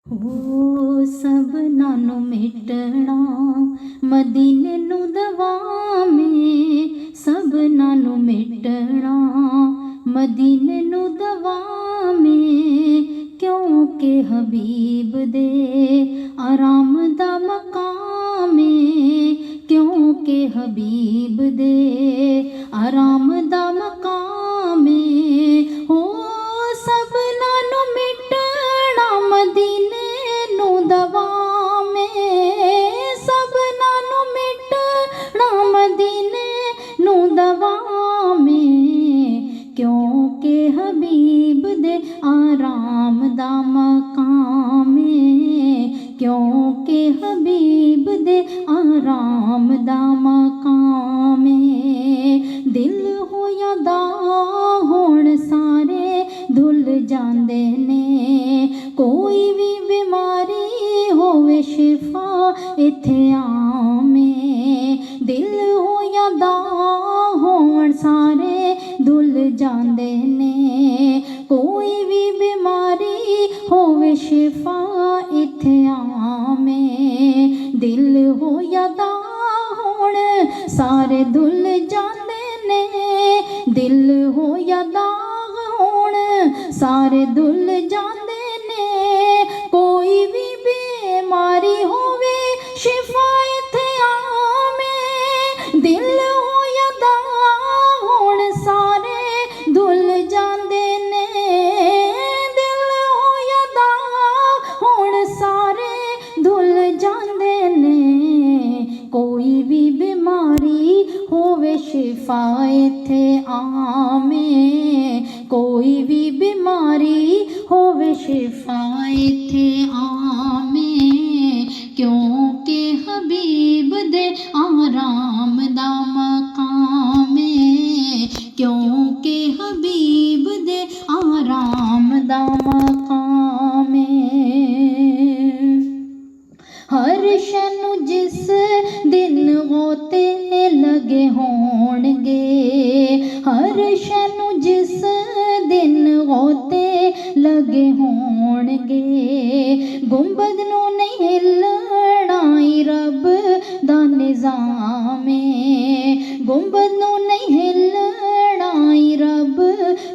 हो सब नानों मिटना मदीने नू दवावें, सब नानों मिटना मदीने नू दवावें, क्योंकि हबीब दे आराम दा मकाम है, क्योंकि हबीब दे आराम दा मकाम है। हो सब नानों मिटना मदीने नू दवावें, सब नानों मिटना मदीने नू दवावें, क्योंकि हबीब दे आराम दा मकाम है, क्योंकि हबीब दे आराम दा मकाम है। दिल होया दा होण सारे धुल जांदे ने, कोई भी बीमारी होवे शिफा इत्थे आमे। दिल होया दा होण सारे धुल जांदे ने, कोई भी बीमारी होवे शिफा इत्थे आमे। दिल होया दा होण सारे धुल जांदे ने, दिल होया दा होण सारे धुल जांदे ने, कोई भी बीमारी होवे शिफा इत्थे आवे। दिल होया दा होण सारे धुल जांदे ने, दिल होया दा होण सारे धुल जांदे ने, कोई भी बीमारी होवे शिफा इत्थे आवे। कोई भी बीमारी होवे शिफा इत्थे आवे, क्योंकि हबीब दे आराम दा मकाम है, क्योंकि हबीब दे आराम दा मकाम है। हर शैनू जिस दिन गोते लगे होणगे, हर शैनू जिस दिन गोते लगे होणगे, गुंबद नू नहीं हिलना रब दा निज़ाम है, गुंबद नू नहीं हिलना रब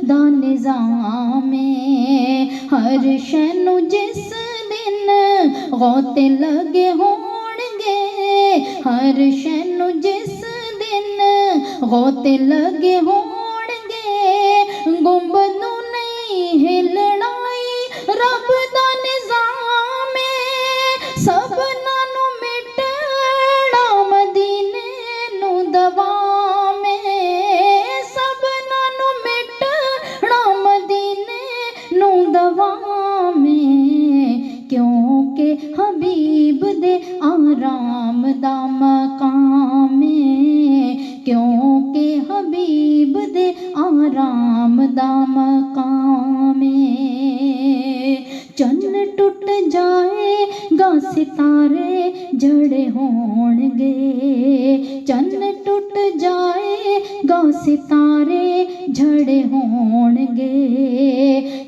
दा निज़ाम है। हर शैनू जिस दिन गोते लगे होणगे, हर शैनू जिस दिन गोते लगे होणगे, गुंबद नू नहीं हिलना रब दा निज़ाम है। सब नानों मिटना मदीने नू दवावें, सब नानों मिटना मदीने नू दवावें, क्योंकि हबीब दे आराम दा मकाम है, क्योंकि हबीब दे आराम दा मकाम है। चन्न टुट जाएगा सितारे जड़े होणगे, चन्न टुट जाएगा सितारे जड़े होणगे,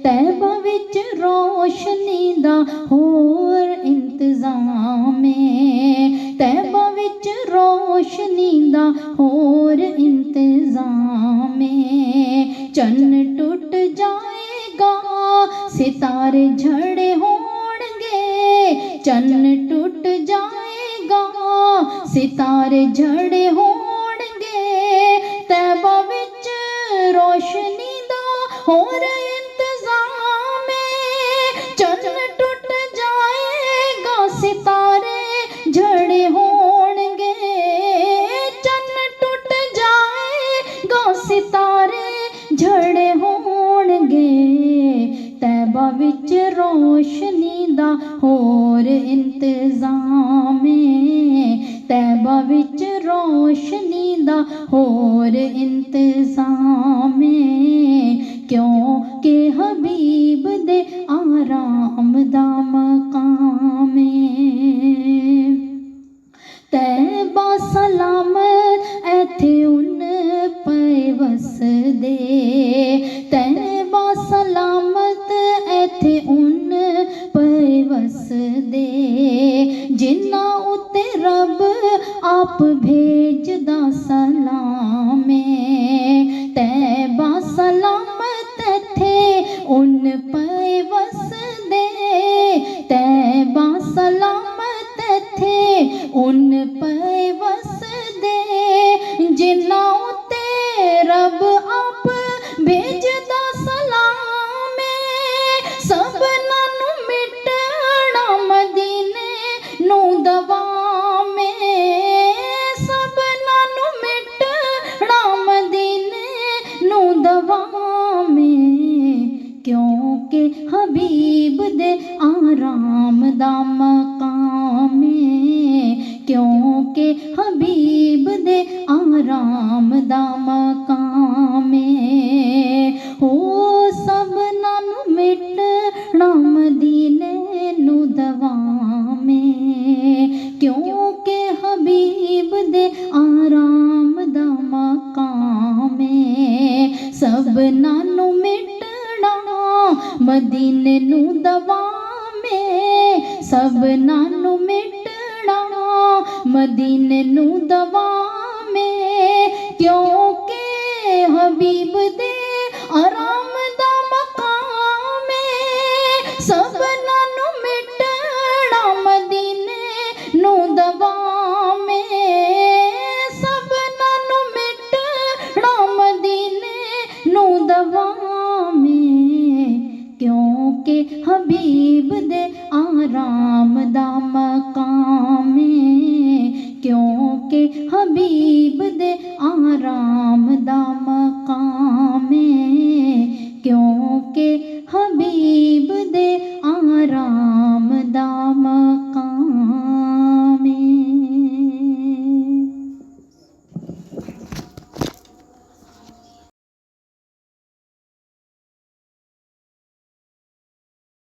तैबा विच रोशनी दा होर इंतज़ाम है, तैबा विच रोशनी दा होर इंतज़ाम है। चन्न टुट जाएगा सितारे झड़े होणगे, चन्न टुट जाएगा सितारे झड़े होणगे, तैबा विच रोशनी दा होर इंतज़ाम है। चन्न टुट जाएगा सितारे झड़े होणगे, चन्न टुट जाएगा सितारे झड़े होणगे, तैबा विच रोशनी दा होर इंतज़ाम है, तैबा विच रोशनी दा होर इंतज़ाम है, क्योंकि हबीब दे आराम दा मकाम है। तैबा सलामत ऐथे उन पे वसदे, तैबा सलामत ऐथे उन पे वस दवा में, क्योंकि हबीब दे आराम दा मकाम में, क्योंकि हबीब दे आराम दा मकाम में। हो सबना नू मिटना मदीने नू दवा में, क्योंकि हबीब दे आराम दा मकाम में। सबना नू मिटना मदीने नू दवा में, सबना नू मिटना मदीने नू दवा में, क्योंकि हबीब दे आराम दा मकाम में। सबना नू मिटना मदीने नू दवा में, सबना नू मिटना मदीने नू दवा में, क्योंकि हबीब दे आराम दा मकाम में, क्योंकि हबीब दे आराम दा